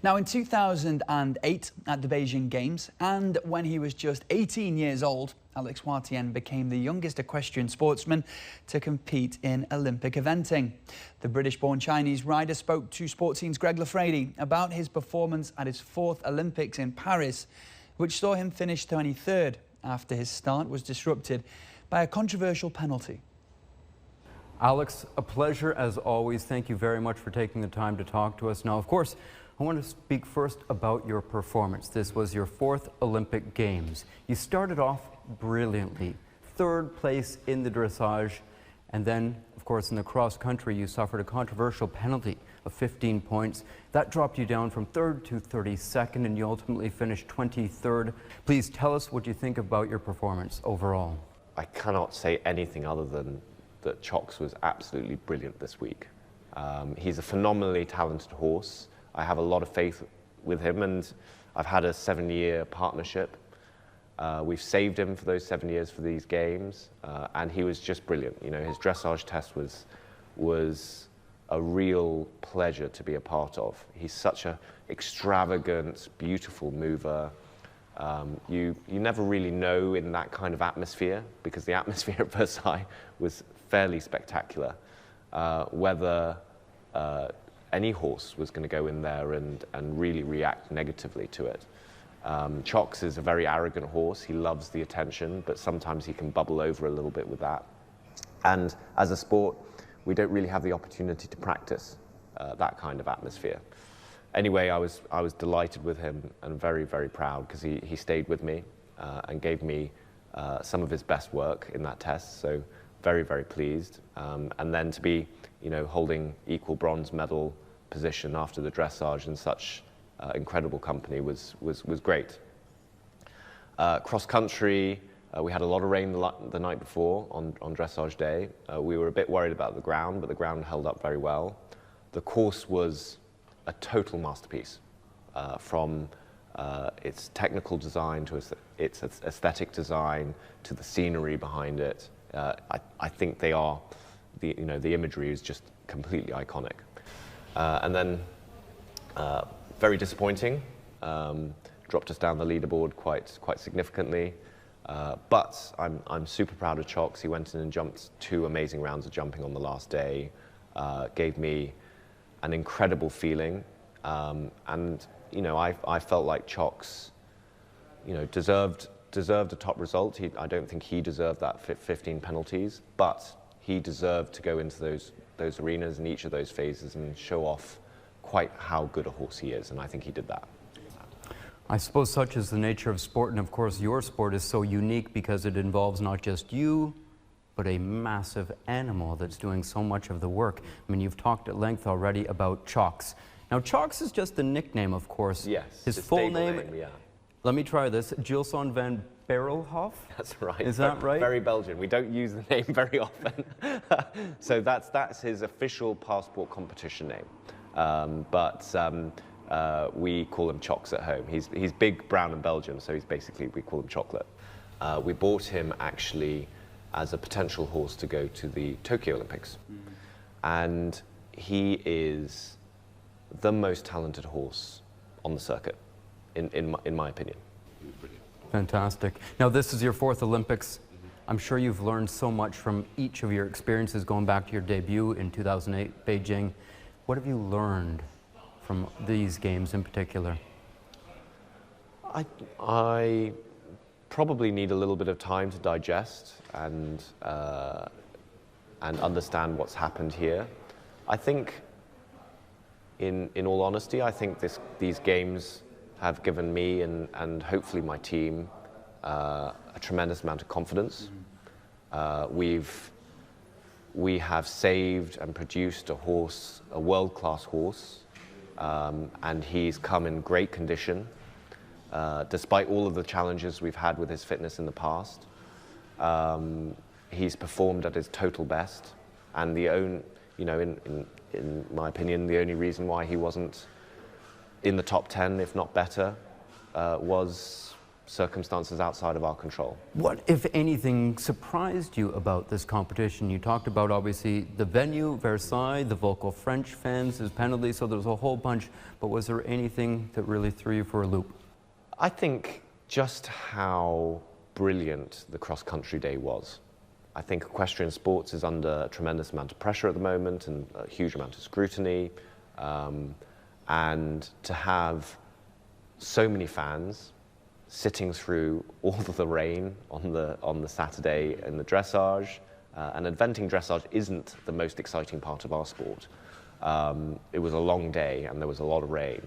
Now, in 2008 at the Beijing Games, and when he was just 18 years old, Alex Hua Tian became the youngest equestrian sportsman to compete in Olympic eventing. The British-born Chinese rider spoke to Sportsman's Greg Laffradi about his performance at his 4th Olympics in Paris, which saw him finish 23rd after his start was disrupted by a controversial penalty. Alex, a pleasure as always. Thank you very much for taking the time to talk to us. Now, of course, I want to speak first about your performance. This was your 4th Olympic Games. You started off brilliantly, 3rd place in the dressage, and then, of course, in the cross country, you suffered a controversial penalty of 15 points. That dropped you down from 3rd to 32nd, and you ultimately finished 23rd. Please tell us what you think about your performance overall. I cannot say anything other than that Chocks was absolutely brilliant this week. He's a phenomenally talented horse. I have a lot of faith with him, and I've had a 7-year partnership. We've saved him for those 7 years for these games, and he was just brilliant. You know, his dressage test was a real pleasure to be a part of. He's such an extravagant, beautiful mover. You never really know in that kind of atmosphere, because the atmosphere at Versailles was fairly spectacular, whether any horse was going to go in there and really react negatively to it. Chocks is a very arrogant horse. He loves the attention, but sometimes he can bubble over a little bit with that. And as a sport, we don't really have the opportunity to practice that kind of atmosphere. Anyway, I was delighted with him and very, very proud, because he stayed with me and gave me some of his best work in that test. So very, very pleased. And then to be, you know, holding equal bronze medal position after the dressage in such incredible company was great. Cross country, we had a lot of rain the night before on dressage day. We were a bit worried about the ground, but the ground held up very well. The course was a total masterpiece, from its technical design to its aesthetic design to the scenery behind it. I think they are, the imagery is just completely iconic. And then very disappointing, dropped us down the leaderboard quite significantly. But I'm super proud of Chocks. He went in and jumped 2 amazing rounds of jumping on the last day, gave me an incredible feeling, and I felt like Chocks, deserved a top result. I don't think he deserved that 15 penalties, but he deserved to go into those arenas in each of those phases and show off quite how good a horse he is, and I think he did that. I suppose such is the nature of sport, and of course your sport is so unique because it involves not just you, but a massive animal that's doing so much of the work. I mean, you've talked at length already about Chocks. Now, Chocks is just the nickname, of course. Yes. His full name, yeah. Let me try this, Gilson van Berelhoff? That's right. Is that right? Very Belgian. We don't use the name very often. So that's his official passport competition name. We call him Chocks at home. He's big, brown and Belgian, so we call him Chocolate. We bought him actually as a potential horse to go to the Tokyo Olympics. And he is the most talented horse on the circuit, in my opinion. Fantastic. Now, this is your 4th Olympics. I'm sure you've learned so much from each of your experiences going back to your debut in 2008 Beijing. What have you learned from these games in particular? I probably need a little bit of time to digest and understand what's happened here. I think, in all honesty, I think these games have given me and hopefully my team a tremendous amount of confidence. We have saved and produced a world-class horse, and he's come in great condition, despite all of the challenges we've had with his fitness in the past. He's performed at his total best, and in my opinion, the only reason why he wasn't in the top 10, if not better, was circumstances outside of our control. What, if anything, surprised you about this competition? You talked about, obviously, the venue, Versailles, the vocal French fans, his penalty, so there was a whole bunch, but was there anything that really threw you for a loop? I think just how brilliant the cross-country day was. I think equestrian sports is under a tremendous amount of pressure at the moment and a huge amount of scrutiny. And to have so many fans sitting through all of the rain on the Saturday in the dressage, and eventing dressage isn't the most exciting part of our sport. It was a long day and there was a lot of rain.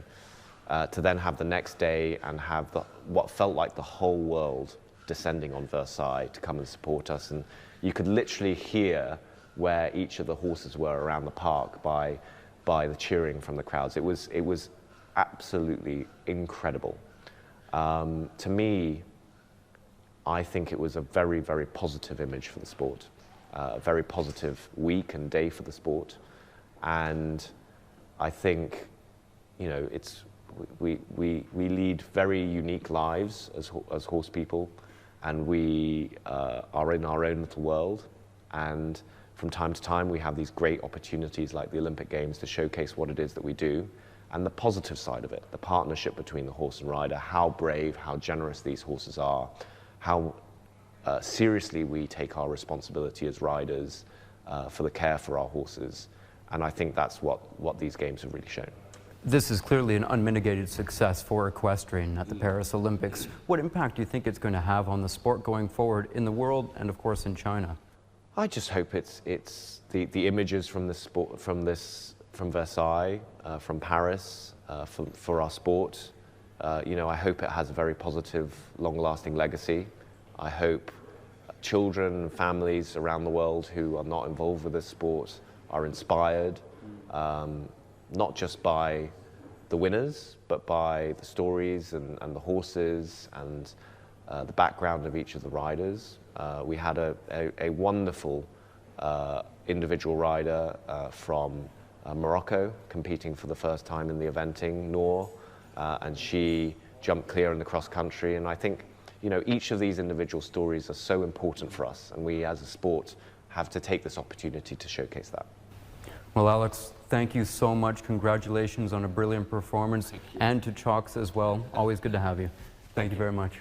To then have the next day and have what felt like the whole world descending on Versailles to come and support us, and you could literally hear where each of the horses were around the park by the cheering from the crowds. It was absolutely incredible. To me, I think it was a very, very positive image for the sport, a very positive week and day for the sport, and I think, you know, we lead very unique lives as horse people, and we are in our own little world, and from time to time we have these great opportunities like the Olympic Games to showcase what it is that we do, and the positive side of it, the partnership between the horse and rider, how brave, how generous these horses are, how seriously we take our responsibility as riders for the care for our horses, and I think that's what these games have really shown. This is clearly an unmitigated success for equestrian at the Paris Olympics. What impact do you think it's going to have on the sport going forward in the world and, of course, in China? I just hope it's the images from the sport, from Versailles, from Paris, for our sport. You know, I hope it has a very positive, long-lasting legacy. I hope children and families around the world who are not involved with this sport are inspired. Not just by the winners, but by the stories and the horses and the background of each of the riders. We had a wonderful individual rider from Morocco competing for the first time in the eventing, Noor, and she jumped clear in the cross country. And I think, you know, each of these individual stories are so important for us, and we as a sport have to take this opportunity to showcase that. Well, Alex, thank you so much. Congratulations on a brilliant performance, and to Chocks as well. Always good to have you. Thank you very much.